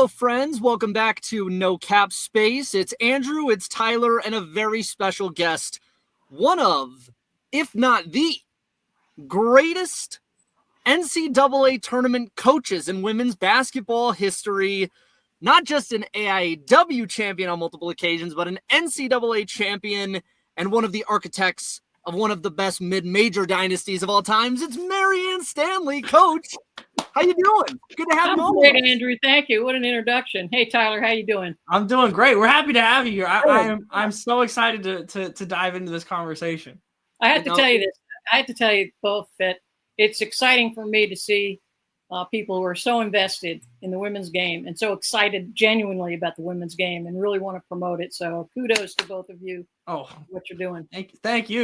Hello, friends. Welcome back to No Cap Space. It's Andrew, it's Tyler, and a very special guest. One of, if not the greatest NCAA tournament coaches in women's basketball history. Not just an AIW champion on multiple occasions, but an NCAA champion and one of the architects of one of the best mid-major dynasties of all times. It's Marianne Stanley, Coach. How you doing? Good to have you on. Great, Andrew. Thank you. What an introduction. Hey, Tyler, how you doing? I'm doing great. We're happy to have you here. I'm so excited to dive into this conversation. I have to tell you this. I have to tell you both that it's exciting for me to see people who are so invested in the women's game and so excited genuinely about the women's game and really want to promote it. So kudos to both of you. What you're doing. Thank you.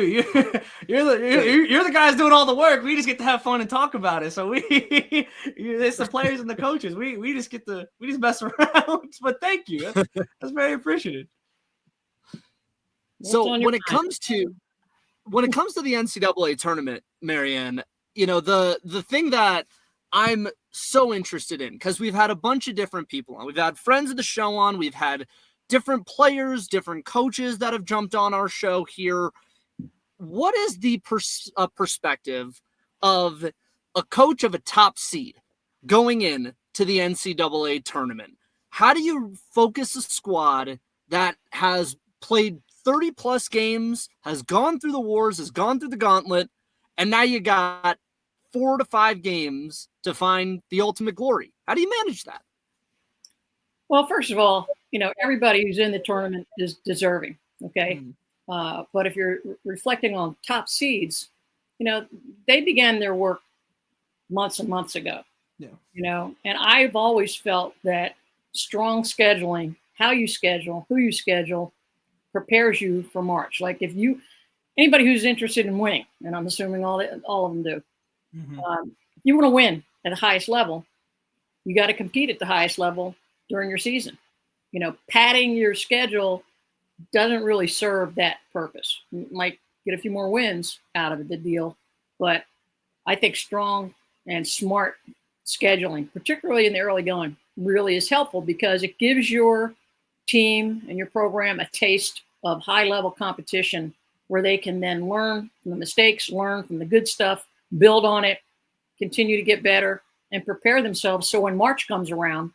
You're the guys doing all the work. We just get to have fun and talk about it. So it's the players and the coaches. We just mess around. But thank you. That's very appreciated. So when it comes to the NCAA tournament, Marianne, you know, the thing that I'm so interested in, because we've had a bunch of different people on. We've had friends of the show on. We've had different players, different coaches that have jumped on our show here. What is the perspective of a coach of a top seed going in to the NCAA tournament? How do you focus a squad that has played 30 plus games, has gone through the wars, has gone through the gauntlet, and now you got 4 to 5 games to find the ultimate glory? How do you manage that? Well, first of all, you know, everybody who's in the tournament is deserving. Okay. But if you're reflecting on top seeds, you know, they began their work months and months ago. Yeah. You know, and I've always felt that strong scheduling, how you schedule, who you schedule, prepares you for March. Like anybody who's interested in winning, and I'm assuming all of them do, if you want to win at the highest level, you got to compete at the highest level during your season. You know, padding your schedule doesn't really serve that purpose. You might get a few more wins out of the deal, but I think strong and smart scheduling, particularly in the early going, really is helpful because it gives your team and your program a taste of high-level competition where they can then learn from the mistakes, learn from the good stuff, build on it, continue to get better, and prepare themselves so when March comes around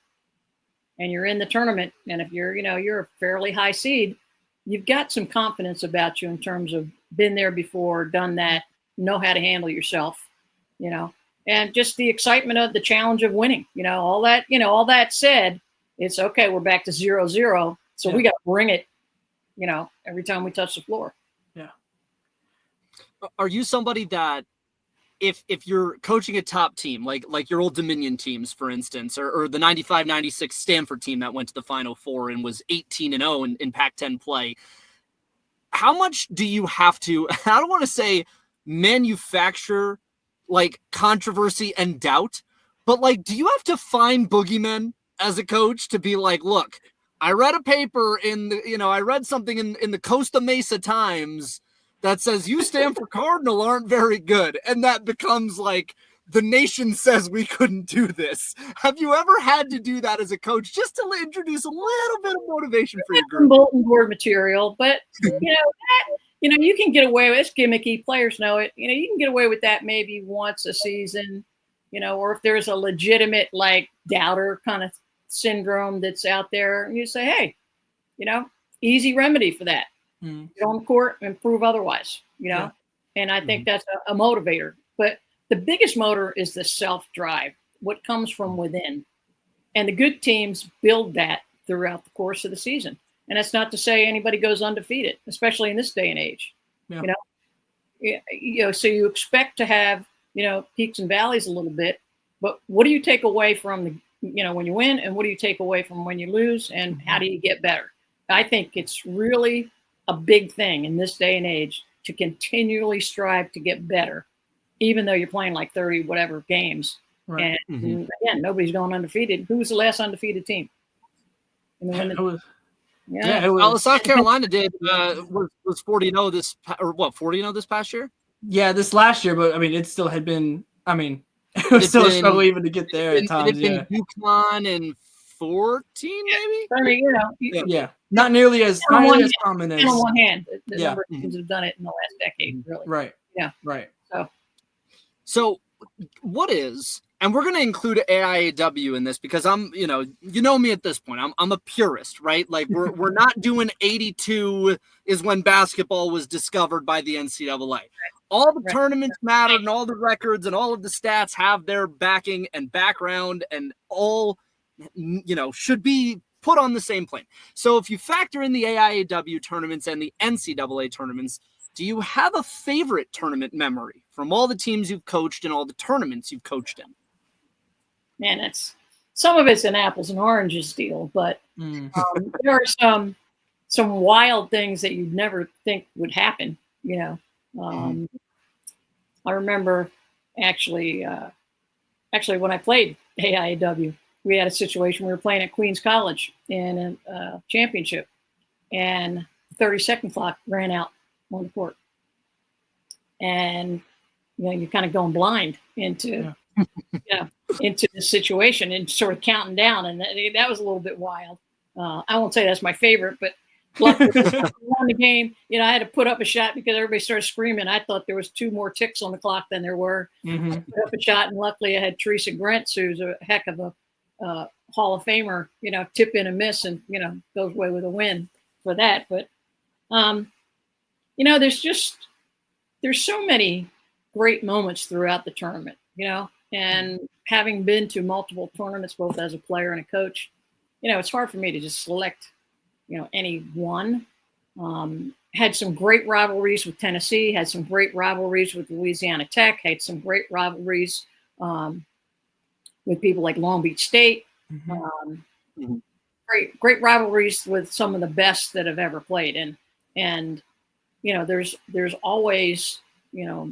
and you're in the tournament, and if you're a fairly high seed, you've got some confidence about you in terms of been there before, done that, know how to handle yourself, you know, and just the excitement of the challenge of winning, all that said, it's okay. We're back to 0-0. So we got to bring it, every time we touch the floor. Yeah. Are you somebody that if you're coaching a top team, like your old Dominion teams, for instance, or the 95-96 Stanford team that went to the Final Four and was 18-0 in Pac-10 play, how much do you have to, I don't want to say manufacture like controversy and doubt, but like, do you have to find boogeymen as a coach to be like, look, I read a paper I read something in the Costa Mesa Times that says you Stanford Cardinal aren't very good. And that becomes like, the nation says we couldn't do this. Have you ever had to do that as a coach just to introduce a little bit of motivation for your group? Bulletin board material, but you can get away with it's gimmicky. Players know it. You can get away with that maybe once a season, or if there's a legitimate like doubter kind of syndrome that's out there, and you say, hey, easy remedy for that. Get on the court and prove otherwise, and I think that's a motivator. But the biggest motor is the self-drive, what comes from within. And the good teams build that throughout the course of the season. And that's not to say anybody goes undefeated, especially in this day and age. Yeah. So you expect to have, peaks and valleys a little bit, but what do you take away from when you win, and what do you take away from when you lose, and how do you get better? I think it's really a big thing in this day and age to continually strive to get better, even though you're playing like 30 whatever games. Right. And again, nobody's going undefeated. Who was the last undefeated team? It was South Carolina did was 40-0 this 40-0 this past year. Yeah, this last year, but I mean, it still had been. I mean, it was still a struggle even to get there at times. It had been UConn and 14, maybe. I mean, Yeah. Not nearly as common as. on one hand, the Yeah. number of teams have done it in the last decade, really. Right. Yeah. Right. So what is, and we're going to include AIAW in this because I'm, you know me at this point. I'm a purist, right? Like we're not doing 82 is when basketball was discovered by the NCAA. All the tournaments matter, and all the records and all of the stats have their backing and background, and all, should be put on the same plane. So if you factor in the AIAW tournaments and the NCAA tournaments, do you have a favorite tournament memory from all the teams you've coached and all the tournaments you've coached in? Man, some of it's an apples and oranges deal, but there are some wild things that you'd never think would happen. I remember actually when I played AIAW, we had a situation. We were playing at Queens College in a championship, and the 30-second clock ran out on the court, and you're kind of going blind into into the situation and sort of counting down, and that was a little bit wild. I won't say that's my favorite, but luckily won the game. I had to put up a shot because everybody started screaming. I thought there was 2 more ticks on the clock than there were. I put up a shot, and luckily I had Teresa Grentz, who's a heck of a Hall of Famer, tip in and miss, and goes away with a win for that. But there's so many great moments throughout the tournament, and having been to multiple tournaments, both as a player and a coach, it's hard for me to just select, any one. Had some great rivalries with Tennessee, had some great rivalries with Louisiana Tech, had some great rivalries with people like Long Beach State. Great rivalries with some of the best that have ever played. And there's always,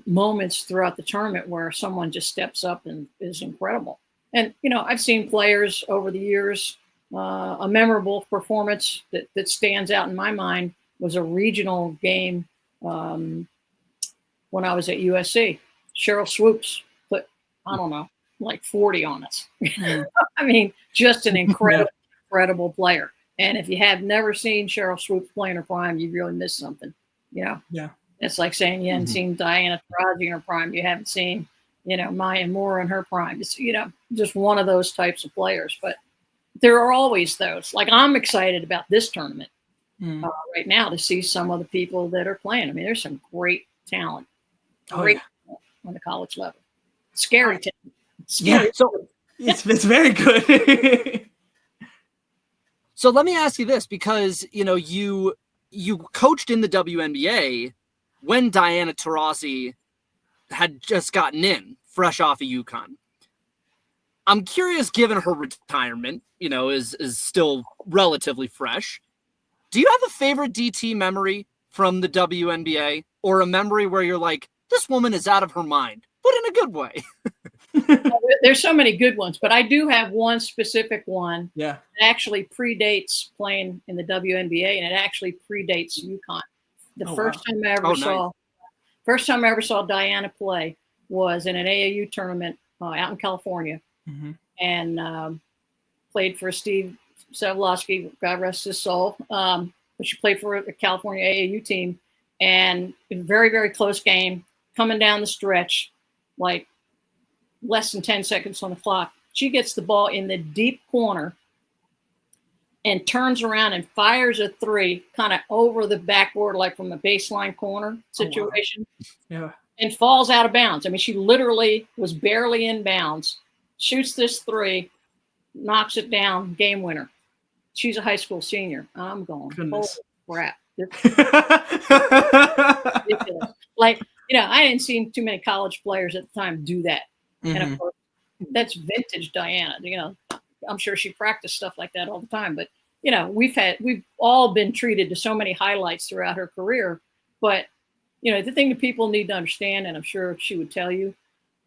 moments throughout the tournament where someone just steps up and is incredible. And, I've seen players over the years, a memorable performance that stands out in my mind was a regional game when I was at USC. Cheryl Swoops put, I don't know, like 40 on us. I mean, just an incredible player. And if you have never seen Cheryl Swoops play in her prime, you really missed something. Yeah. It's like saying you haven't seen Diana Taurasi in her prime. You haven't seen, Maya Moore in her prime. It's, just one of those types of players. But there are always those. Like, I'm excited about this tournament right now to see some of the people that are playing. I mean, there's some great talent, talent on the college level. Scary talent. Yeah, so it's very good. So let me ask you this, because you coached in the WNBA when Diana Taurasi had just gotten in, fresh off of UConn. I'm curious, given her retirement, is still relatively fresh. Do you have a favorite DT memory from the WNBA, or a memory where you're like, this woman is out of her mind, but in a good way? There's so many good ones, but I do have one specific one. Yeah. That actually predates playing in the WNBA, and it actually predates UConn. First time I ever saw Diana play was in an AAU tournament out in California, and played for Steve Savlosky, God rest his soul. But she played for the California AAU team, and a very, very close game coming down the stretch, like less than 10 seconds on the clock. She gets the ball in the deep corner and turns around and fires a 3 kind of over the backboard, like from a baseline corner situation. And falls out of bounds. I mean, she literally was barely in bounds, shoots this 3, knocks it down, game winner. She's a high school senior. I'm going, holy crap. Like, I hadn't seen too many college players at the time do that. And of course, that's vintage Diana. I'm sure she practiced stuff like that all the time. But, we've all been treated to so many highlights throughout her career. But, the thing that people need to understand, and I'm sure she would tell you,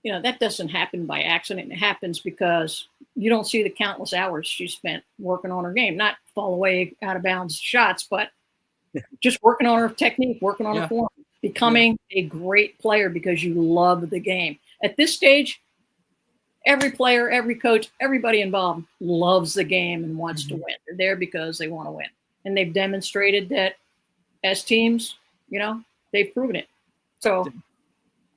that doesn't happen by accident. It happens because you don't see the countless hours she spent working on her game, not fall away out of bounds shots, but just working on her technique, working on her form, becoming a great player because you love the game. At this stage, every player, every coach, everybody involved loves the game and wants to win. They're there because they want to win. And they've demonstrated that as teams, they've proven it. So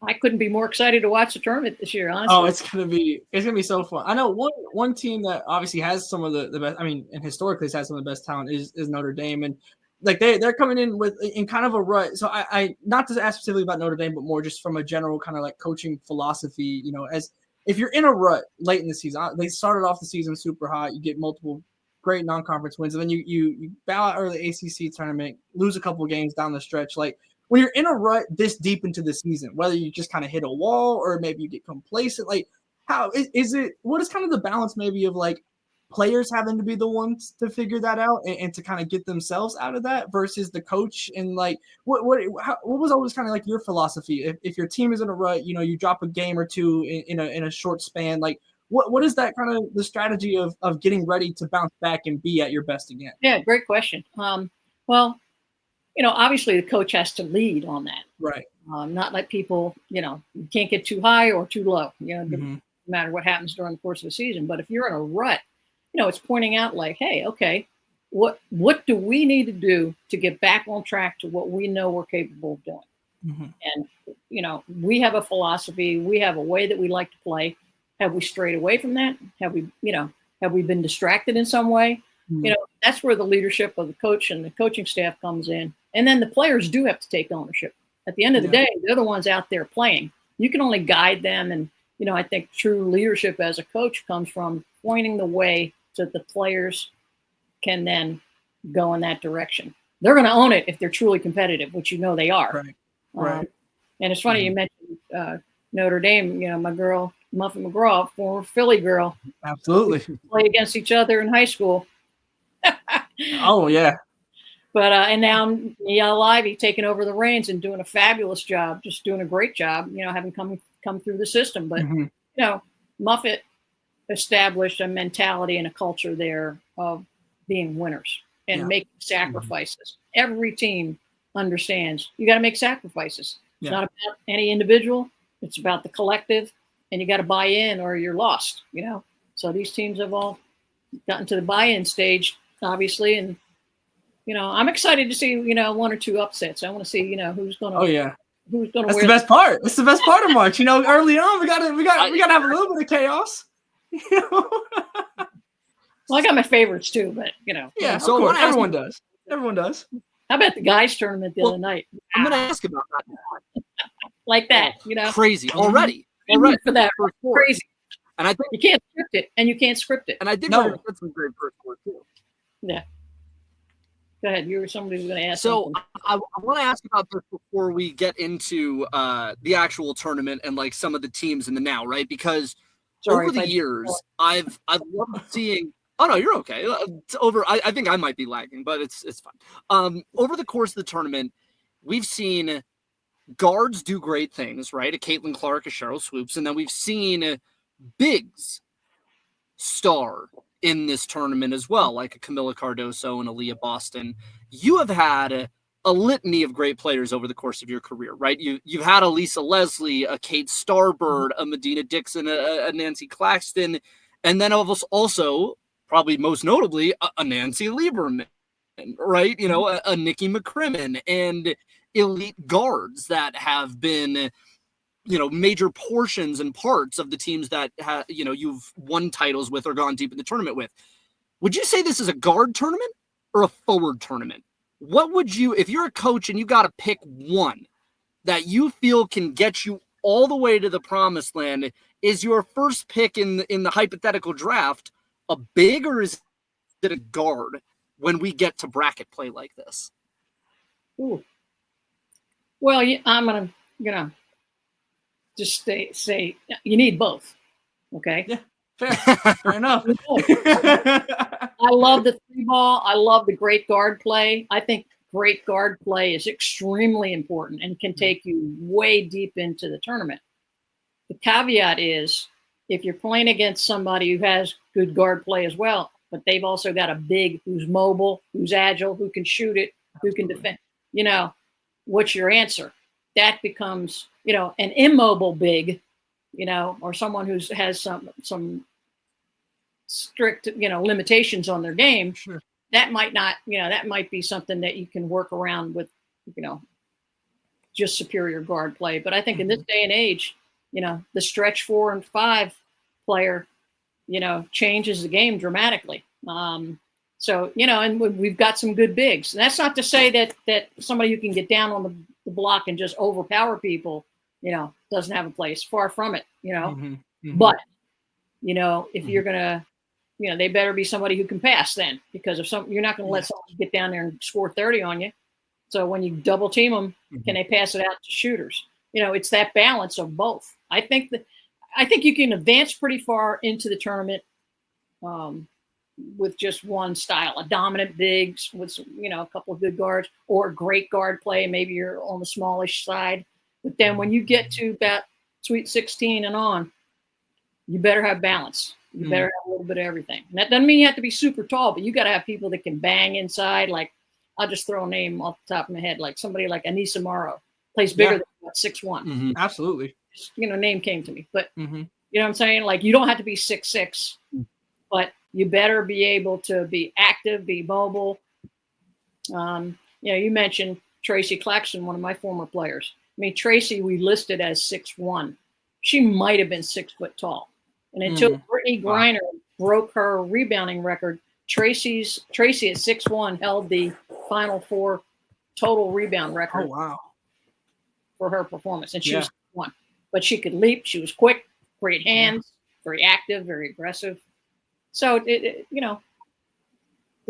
I couldn't be more excited to watch the tournament this year, honestly. Oh, it's gonna be so fun. I know one team that obviously has some of the best. I mean, and historically has some of the best talent is Notre Dame, and like they're coming in in kind of a rut. So I not to ask specifically about Notre Dame, but more just from a general kind of like coaching philosophy. As if you're in a rut late in the season, they started off the season super hot. You get multiple great non-conference wins, and then you bow out early ACC tournament, lose a couple of games down the stretch, like. When you're in a rut this deep into the season, whether you just kind of hit a wall or maybe you get complacent, like how is it? What is kind of the balance maybe of like players having to be the ones to figure that out and to kind of get themselves out of that versus the coach? And like what was always kind of like your philosophy? If your team is in a rut, you drop a game or two in a short span, like what is that kind of the strategy of getting ready to bounce back and be at your best again? Yeah, great question. Well, obviously the coach has to lead on that. Right. Not let people, you can't get too high or too low, no matter what happens during the course of the season. But if you're in a rut, it's pointing out like, hey, okay, what do we need to do to get back on track to what we know we're capable of doing? And, we have a philosophy, we have a way that we like to play. Have we strayed away from that? Have we been distracted in some way? That's where the leadership of the coach and the coaching staff comes in. And then the players do have to take ownership. At the end of the day, they're the ones out there playing. You can only guide them. And, I think true leadership as a coach comes from pointing the way so that the players can then go in that direction. They're going to own it if they're truly competitive, which they are. Right. And it's funny you mentioned Notre Dame, my girl, Muffet McGraw, former Philly girl. Absolutely. Play against each other in high school. Oh, yeah. But and now Nia Lively taking over the reins and doing a fabulous job, just doing a great job, having come through the system. But, Muffet established a mentality and a culture there of being winners and making sacrifices. Every team understands you got to make sacrifices. It's not about any individual. It's about the collective, and you got to buy in or you're lost, So these teams have all gotten to the buy-in stage, obviously, and I'm excited to see one or two upsets. I want to see who's going to. Oh yeah, who's going to. That's the best part. That's the best part of March. Early on we got to have a little bit of chaos. Well, I got my favorites too, but Yeah, so of course, everyone does. Everyone does. How about the guys tournament the other night? I'm going to ask about that. Like that, Crazy already. For that crazy. And I think you can't script it, and you can't script it. And I think that's some great first work too. Yeah. Go ahead. You were somebody who's going to ask. So I want to ask about this before we get into the actual tournament and like some of the teams in the now, right? Because over the years, I've loved seeing. Oh no, you're okay. It's over. I think I might be lagging, but it's fine. Over the course of the tournament, we've seen guards do great things, right? A Caitlin Clark, a Cheryl Swoops, and then we've seen bigs star in this tournament as well, like a Camila Cardoso and Aaliyah Boston. You have had a litany of great players over the course of your career, right? You've had a Lisa Leslie, a Kate Starbird, a Medina Dixon, a Nancy Claxton, and then also probably most notably a Nancy Lieberman, right? A Nikki McCrimmon, and elite guards that have been major portions and parts of the teams that you've won titles with or gone deep in the tournament with. Would you say this is a guard tournament or a forward tournament? What would you, if you're a coach and you got to pick one that you feel can get you all the way to the promised land, is your first pick in the hypothetical draft a big or is it a guard when we get to bracket play like this? Ooh. Well, I'm going to, just say you need both. Okay. Yeah, fair enough. I love the three ball. I love the great guard play. I think great guard play is extremely important and can take you way deep into the tournament. The caveat is if you're playing against somebody who has good guard play as well, but they've also got a big who's mobile, who's agile, who can shoot it, who can defend, what's your answer? That becomes, an immobile big, or someone who has some strict, limitations on their game, Sure. that might not, that might be something that you can work around with, just superior guard play. But I think in this day and age, the stretch 4 and 5 player, changes the game dramatically. So, and we've got some good bigs. And that's not to say that somebody who can get down on the block and just overpower people, doesn't have a place. Far from it, But, if you're going to, they better be somebody who can pass then, because you're not going to let someone get down there and score 30 on you. So when you double team them, can they pass it out to shooters? It's that balance of both. I think you can advance pretty far into the tournament with just one style, a dominant bigs with, a couple of good guards, or great guard play. Maybe you're on the smallish side. But then when you get to about Sweet 16 and on, you better have balance. You better have a little bit of everything. And that doesn't mean you have to be super tall, but you got to have people that can bang inside. Like, I'll just throw a name off the top of my head, like somebody like Anissa Morrow, plays bigger than 6'1". Absolutely. Name came to me. But you know what I'm saying? Like, you don't have to be 6'6", but you better be able to be active, be mobile. You mentioned Tracy Claxton, one of my former players. I mean, Tracy, we listed as 6'1". She might have been 6 foot tall. And until Brittany Griner broke her rebounding record, Tracy at 6'1" held the Final Four total rebound record. Oh, wow. For her performance. And she was 6'1". But she could leap. She was quick, great hands, very active, very aggressive. So, there's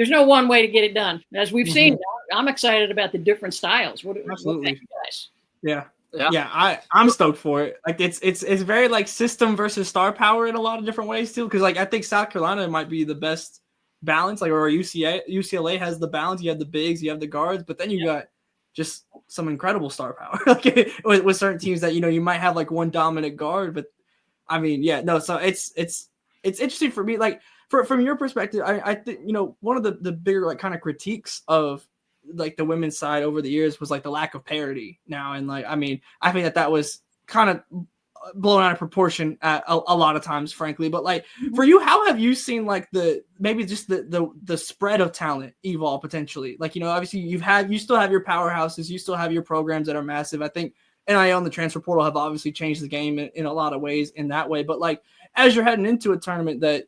no one way to get it done. As we've seen, I'm excited about the different styles. What about you guys? Yeah, I'm stoked for it. Like, it's very like system versus star power in a lot of different ways too. Because like I think South Carolina might be the best balance. Like, or UCLA has the balance. You have the bigs, you have the guards, but then you got just some incredible star power. Like with certain teams that you might have like one dominant guard, but I mean, so it's interesting for me. Like from your perspective, I think one of the bigger like kind of critiques of like the women's side over the years was like the lack of parity now. And like, I mean, I think that was kind of blown out of proportion at a lot of times, frankly. But like for you, how have you seen like maybe just the spread of talent evolve potentially? Like, obviously you still have your powerhouses, you still have your programs that are massive. I think NIL and the transfer portal have obviously changed the game in a lot of ways in that way. But like, as you're heading into a tournament that,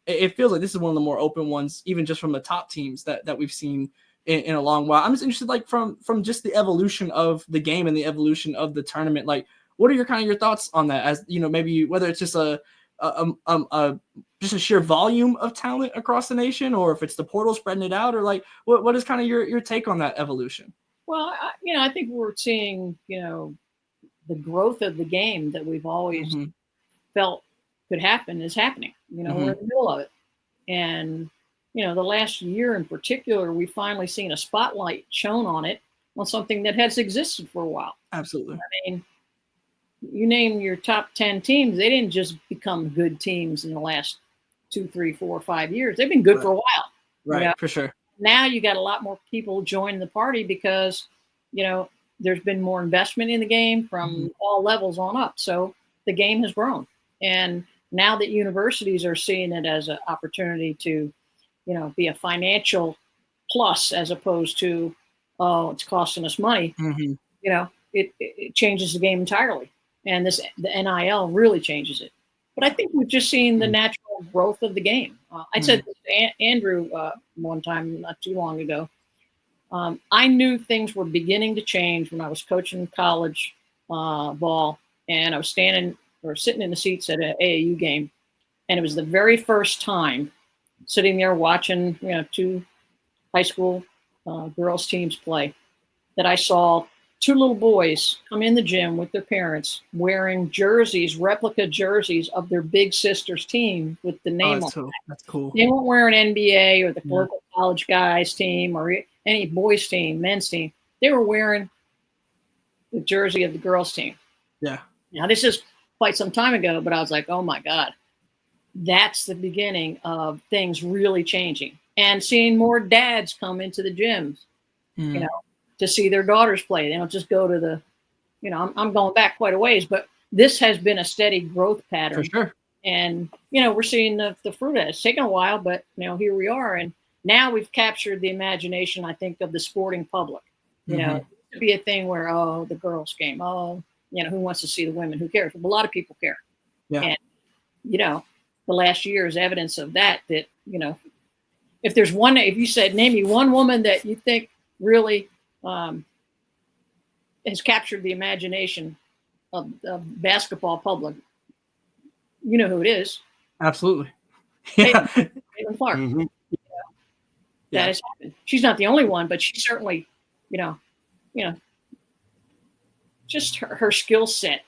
it feels like this is one of the more open ones, even just from the top teams that we've seen in a long while. I'm just interested, like from just the evolution of the game and the evolution of the tournament. Like, what are your thoughts on that? As maybe whether it's just a sheer volume of talent across the nation, or if it's the portal spreading it out, or like what is kind of your take on that evolution? Well, I think we're seeing the growth of the game that we've always felt could happen is happening. We're in the middle of it, and the last year in particular, we've finally seen a spotlight shown on it, on something that has existed for a while. Absolutely. I mean, you name your top 10 teams, they didn't just become good teams in the last 2, 3, 4, 5 years. They've been good for a while. Right, for sure. Now you got a lot more people joining the party because, there's been more investment in the game from all levels on up. So the game has grown. And now that universities are seeing it as an opportunity to, be a financial plus as opposed to, oh, it's costing us money, it changes the game entirely. And the NIL really changes it. But I think we've just seen the natural growth of the game. I said to Andrew one time not too long ago, I knew things were beginning to change when I was coaching college ball, and I was sitting in the seats at an AAU game. And it was the very first time sitting there watching, 2 high school girls teams play, that I saw 2 little boys come in the gym with their parents wearing replica jerseys of their big sister's team with the name on it. That's cool. They weren't wearing NBA or the local college guys team or any boys team, men's team. They were wearing the jersey of the girls team. Yeah. Now, this is quite some time ago, but I was like, oh my God, that's the beginning of things really changing, and seeing more dads come into the gyms, to see their daughters play. They don't just go to the, I'm going back quite a ways, but this has been a steady growth pattern. For sure. And, we're seeing the fruit of it. It's taken a while, but, here we are. And now we've captured the imagination, I think, of the sporting public. It used to be a thing where, the girls' game, who wants to see the women? Who cares? Well, a lot of people care. Yeah. And, the last year is evidence of that, if you said, name me one woman that you think really has captured the imagination of basketball public, you know who it is. Absolutely. Yeah. Caitlin Clark. Mm-hmm. That has happened. She's not the only one, but she certainly, just her skill set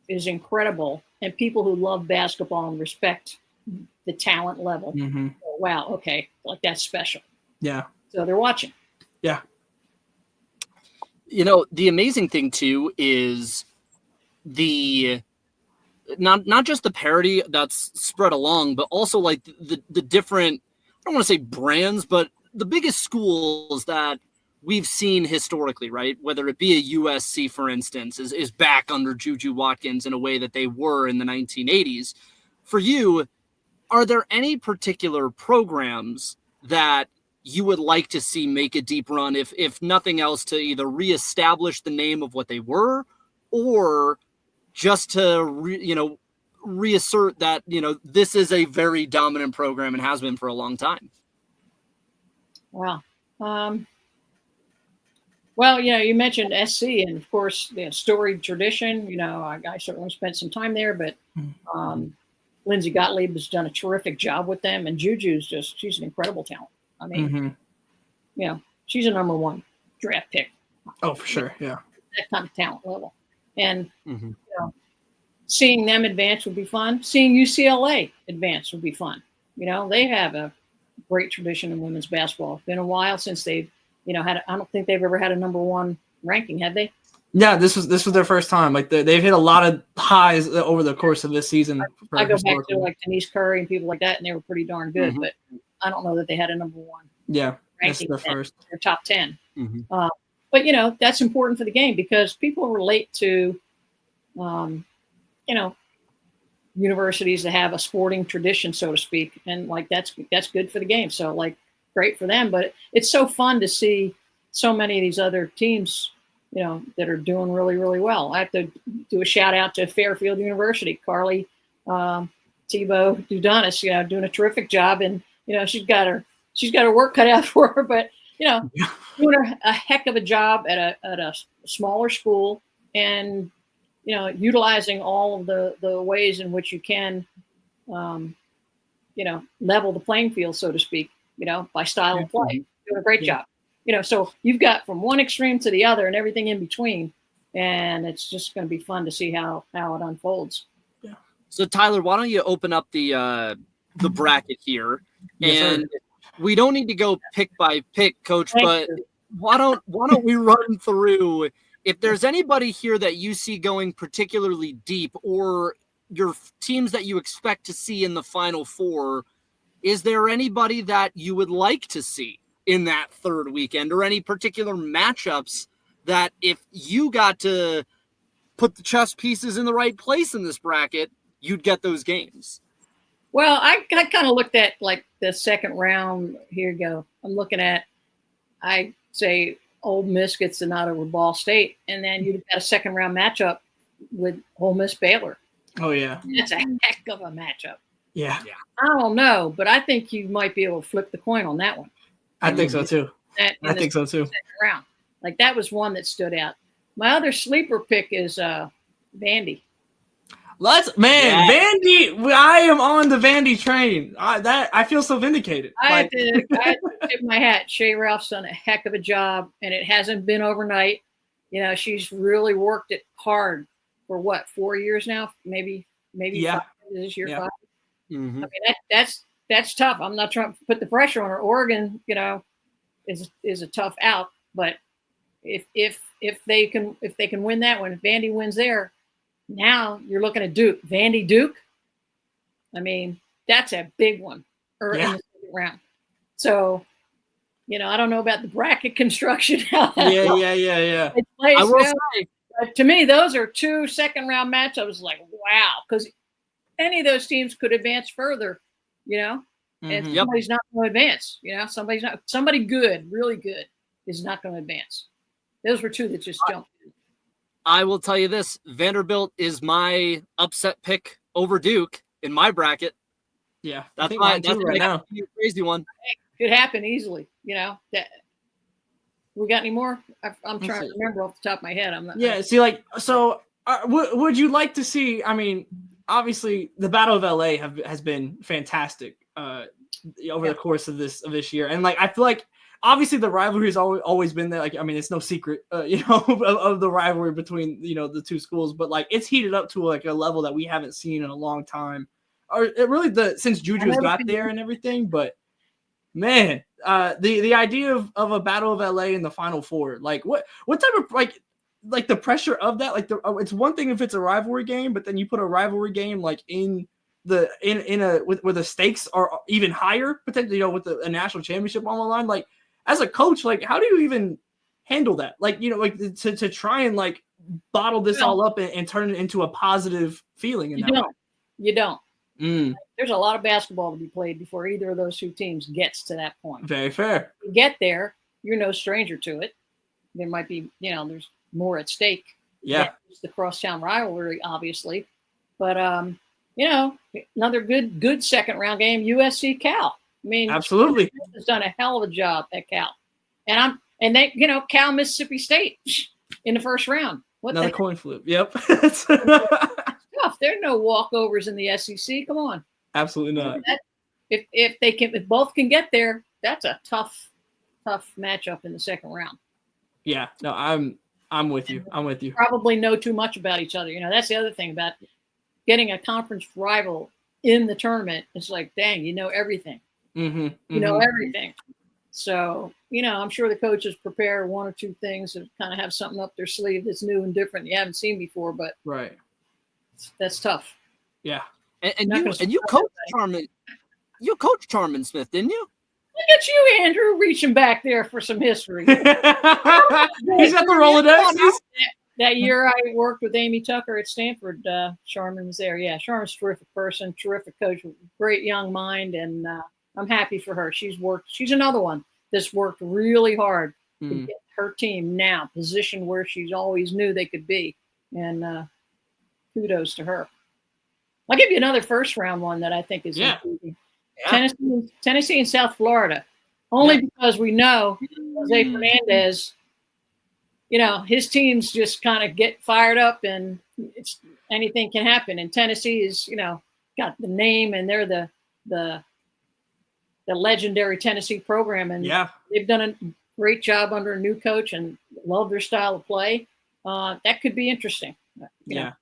is incredible. And people who love basketball and respect the talent level, wow, okay, like that's special. Yeah. So they're watching. Yeah. The amazing thing too is the not just the parity that's spread along, but also like the different, I don't want to say brands, but the biggest schools that we've seen historically, right? Whether it be a USC, for instance, is back under Juju Watkins in a way that they were in the 1980s. For you, are there any particular programs that you would like to see make a deep run, if nothing else, to either reestablish the name of what they were, or just to reassert that this is a very dominant program and has been for a long time? Wow. Well, you mentioned SC, and of course, the storied tradition. I certainly spent some time there, but Lindsay Gottlieb has done a terrific job with them, and Juju's she's an incredible talent. I mean, she's a number 1 draft pick. Oh, for sure. Yeah. That kind of talent level. And, seeing them advance would be fun. Seeing UCLA advance would be fun. They have a great tradition in women's basketball. It's been a while since they've, I don't think they've ever had a number 1 ranking, have they? Yeah, this was their first time. Like they've hit a lot of highs over the course of this season. I go back to like Denise Curry and people like that, and they were pretty darn good. But I don't know that they had a number 1. Yeah, ranking. That's their first. Their top 10. But that's important for the game because people relate to, universities that have a sporting tradition, so to speak, and like that's good for the game. So like great for them. But it's so fun to see so many of these other teams, that are doing really, really well. I have to do a shout out to Fairfield University, Carly Thibault Dudonis, doing a terrific job, and she's got her work cut out for her, but doing a heck of a job at a smaller school, and utilizing all of the ways in which you can, level the playing field, so to speak, by style of play. Doing a great job. So you've got from one extreme to the other and everything in between, and it's just going to be fun to see how it unfolds. Yeah. So Tyler, why don't you open up the bracket here, and we don't need to go pick by pick, Coach, but why don't we run through if there's anybody here that you see going particularly deep, or your teams that you expect to see in the Final Four. Is there anybody that you would like to see in that third weekend, or any particular matchups that if you got to put the chess pieces in the right place in this bracket, you'd get those games? Well, I kind of looked at like the second round. Here you go. I'm looking at, I say Ole Miss gets the nod over Ball State, and then you've got a second round matchup with Ole Miss Baylor. Oh yeah. That's a heck of a matchup. Yeah. I don't know, but I think you might be able to flip the coin on that one. I think so too. I think so too. Round. Like that was one that stood out. My other sleeper pick is Vandy. Vandy. I am on the Vandy train. I feel so vindicated. I had to tip my hat. Shea Ralph's done a heck of a job, and it hasn't been overnight. She's really worked it hard for 4 years now, maybe 5 years this year. 5. Mm-hmm. I mean that's tough. I'm not trying to put the pressure on her. Oregon, is a tough out, but if they can win that one, if Vandy wins there, now you're looking at Duke. Vandy Duke. I mean, that's a big one in the second round. So, I don't know about the bracket construction. Yeah. I will say, To me, those are 2 second-round matchups. I was like, wow, because any of those teams could advance further, and somebody's not going to advance. Somebody good, really good, is not going to advance. Those were 2 that just jumped. I will tell you this: Vanderbilt is my upset pick over Duke in my bracket. Yeah, that's my crazy one. Could happen easily. That. We got any more? I'm trying to remember off the top of my head. I'm not. Yeah. See, would you like to see? I mean, obviously, the Battle of LA has been fantastic over the course of this year, and I feel like obviously the rivalry has always been there. It's no secret, of the rivalry between the 2 schools, but it's heated up to a level that we haven't seen in a long time, or since Juju's got there and everything. But man, the idea of a Battle of LA in the Final Four, what type of the pressure of that, it's one thing if it's a rivalry game, but then you put a rivalry game where the stakes are even higher, potentially, with a national championship on the line. As a coach, how do you even handle that? To try and bottle this all up and turn it into a positive feeling. You don't. There's a lot of basketball to be played before either of those 2 teams gets to that point. Very fair. You get there, you're no stranger to it. There might be, there's more at stake. Yeah. It's the crosstown rivalry, obviously. But, another good second round game, USC Cal. I mean, absolutely has done a hell of a job at Cal. And they, Cal, Mississippi State in the first round. Another coin flip. Yep. Tough. There are no walkovers in the SEC. Come on. Absolutely not. If both can get there, that's a tough matchup in the second round. Yeah. No, I'm with you. Probably know too much about each other. That's the other thing about getting a conference rival in the tournament. It's like, dang, you know everything. You know everything. So, I'm sure the coaches prepare 1 or 2 things and kind of have something up their sleeve that's new and different you haven't seen before, but right. That's tough. Yeah. And you coached Charmin. You coached Charmin Smith, didn't you? Look at you, Andrew, reaching back there for some history. He's got the Rolodex. That year I worked with Amy Tucker at Stanford. Charmin was there. Yeah, Charmin's a terrific person, terrific coach, great young mind, and I'm happy for her. She's another one that's worked really hard to get her team now positioned where she's always knew they could be. And kudos to her. I'll give you another first round one that I think is intriguing. Yeah. Tennessee and South Florida. Only because we know Jose Fernandez, his teams just kind of get fired up and anything can happen. And Tennessee is, got the name and they're the legendary Tennessee program. And they've done a great job under a new coach and love their style of play. That could be interesting. Yeah.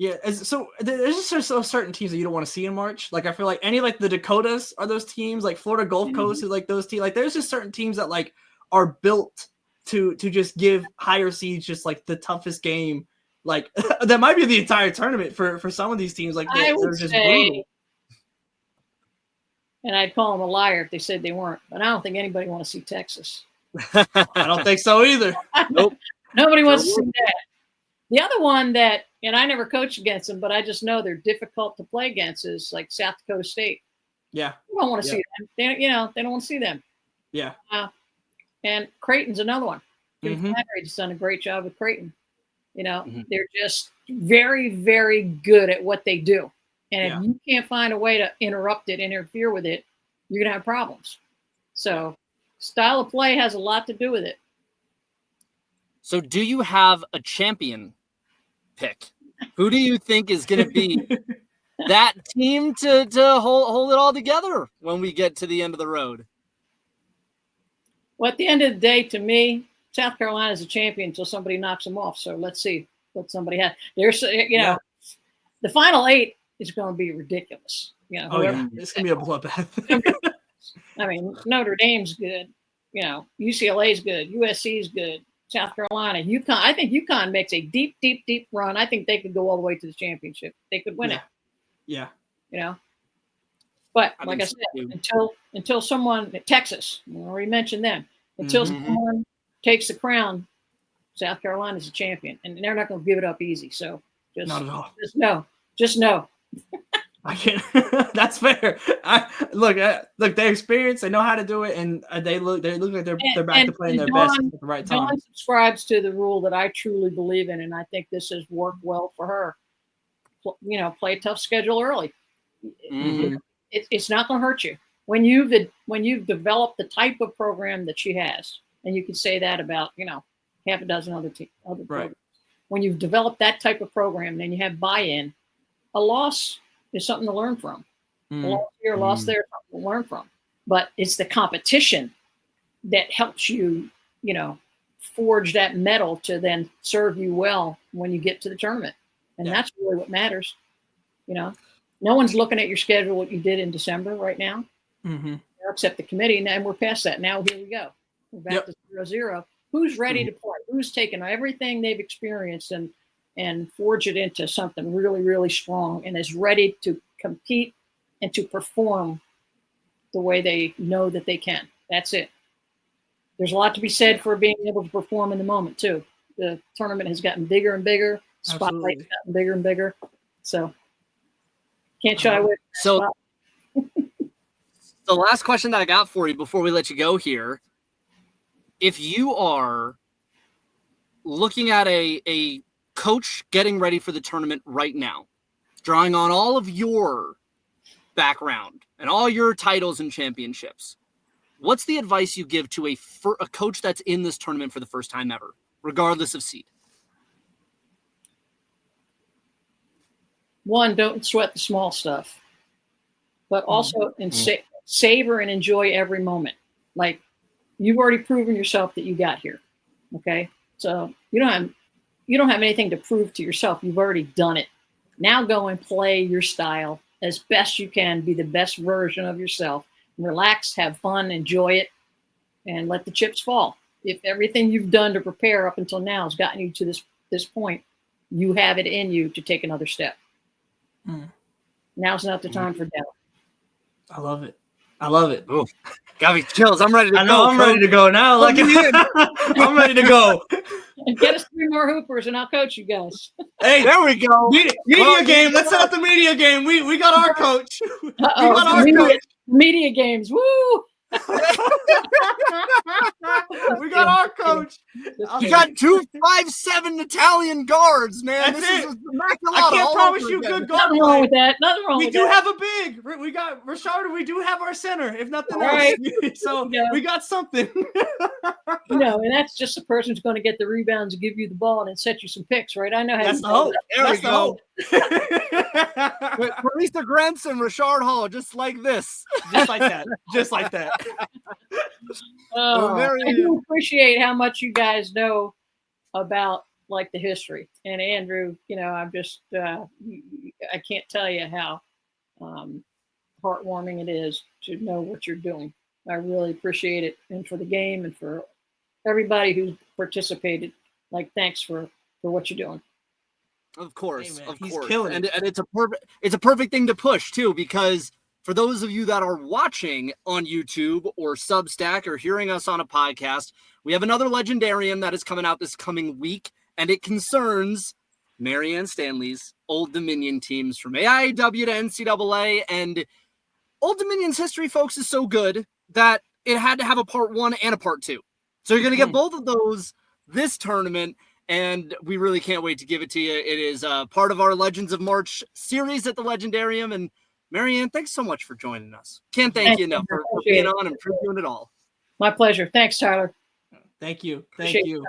Yeah, so there's just certain teams that you don't want to see in March. I feel like any the Dakotas are those teams, Florida Gulf Coast is those teams. There's just certain teams that are built to just give higher seeds just the toughest game. That might be the entire tournament for some of these teams. They're just brutal. And I'd call them a liar if they said they weren't. But I don't think anybody wants to see Texas. I don't think so either. Nope. Nobody wants to see that. The other one that, and I never coached against them, but I just know they're difficult to play against is South Dakota State. Yeah. You don't want to see them. They don't want to see them. Yeah. And Creighton's another one. He's done a great job with Creighton. They're just very, very good at what they do. And if you can't find a way to interfere with it, you're going to have problems. So style of play has a lot to do with it. So do you have a champion pick? Who do you think is going to be that team to hold it all together when we get to the end of the road? Well, at the end of the day, to me, South Carolina is a champion until somebody knocks them off. So let's see what somebody has. There's, the final 8 is going to be ridiculous. It's going to be a bloodbath. I mean, Notre Dame's good. UCLA's good. USC's good. South Carolina, UConn. I think UConn makes a deep, deep, deep run. I think they could go all the way to the championship. They could win it. Yeah. But like I said, until someone, Texas, we already mentioned them, until someone takes the crown, South Carolina's a champion, and they're not going to give it up easy. So Not at all. Just know. I can't. That's fair. Look. They're experienced. They know how to do it, and they look like they're back to playing their best at the right time. Dawn subscribes to the rule that I truly believe in, and I think this has worked well for her. Play a tough schedule early. Mm-hmm. It's not going to hurt you when you've developed the type of program that she has, and you can say that about half a dozen other programs. Right. When you've developed that type of program, then you have buy-in. A loss is something to learn from. A loss here, a loss there, something to learn from. But it's the competition that helps you, forge that metal to then serve you well when you get to the tournament. And that's really what matters. No one's looking at your schedule, what you did in December right now, except the committee. And we're past that. Now here we go. We're back to 0-0. Who's ready to play? Who's taking everything they've experienced and forge it into something really, really strong and is ready to compete and to perform the way they know that they can. That's it. There's a lot to be said for being able to perform in the moment too. The tournament has gotten bigger and bigger. Spotlight's gotten bigger and bigger. So can't shy away. So the last question that I got for you before we let you go here, if you are looking at a coach getting ready for the tournament right now, drawing on all of your background and all your titles and championships, what's the advice you give to a coach that's in this tournament for the first time ever, regardless of seed? One, don't sweat the small stuff, but also savor and enjoy every moment. Like, you've already proven yourself that you got here. Okay. So you don't have anything to prove to yourself. You've already done it. Now go and play your style as best you can, be the best version of yourself. Relax, have fun, enjoy it, and let the chips fall. If everything you've done to prepare up until now has gotten you to this point, you have it in you to take another step. Now's not the time for doubt. I love it. Oh, got me chills. I'm ready to go. I know, I'm ready to go now. I'm ready to go. Get us 3 more hoopers, and I'll coach you guys. Hey, there we go. Media game. Let's set up the media game. We got our coach. We got our coach. Media games. Woo! We got our coach. You got 2 5'7" Italian guards, man. That's this it. is immaculate. I can't promise you good guard Nothing wrong with that. Nothing wrong with that. We do have a big. We got Rashard. We do have our center, if nothing else. Right. So we got something. And that's just the person who's going to get the rebounds and give you the ball and set you some picks, right? I know how That's to the hope. There we go. Hope. Marisa Grants and Rashard Hall, just like this. Just like that. Just like that. I do appreciate how much you guys know about like the history. And Andrew, I'm just I can't tell you how heartwarming it is to know what you're doing. I really appreciate it, and for the game and for everybody who participated. Like, thanks for what you're doing. Of course, hey, of he's course, killing and it. it's a perfect thing to push too, because for those of you that are watching on YouTube or Substack or hearing us on a podcast, we have another Legendarium that is coming out this coming week, and it concerns Marianne Stanley's Old Dominion teams from AIAW to NCAA. And Old Dominion's history, folks, is so good that it had to have a part 1 and a part 2. So you're going to get both of those this tournament, and we really can't wait to give it to you. It is part of our Legends of March series at the Legendarium. And Marianne, thanks so much for joining us. Can't thank you enough for being on and previewing it all. My pleasure. Thanks, Tyler. Thank you. Thank Appreciate you.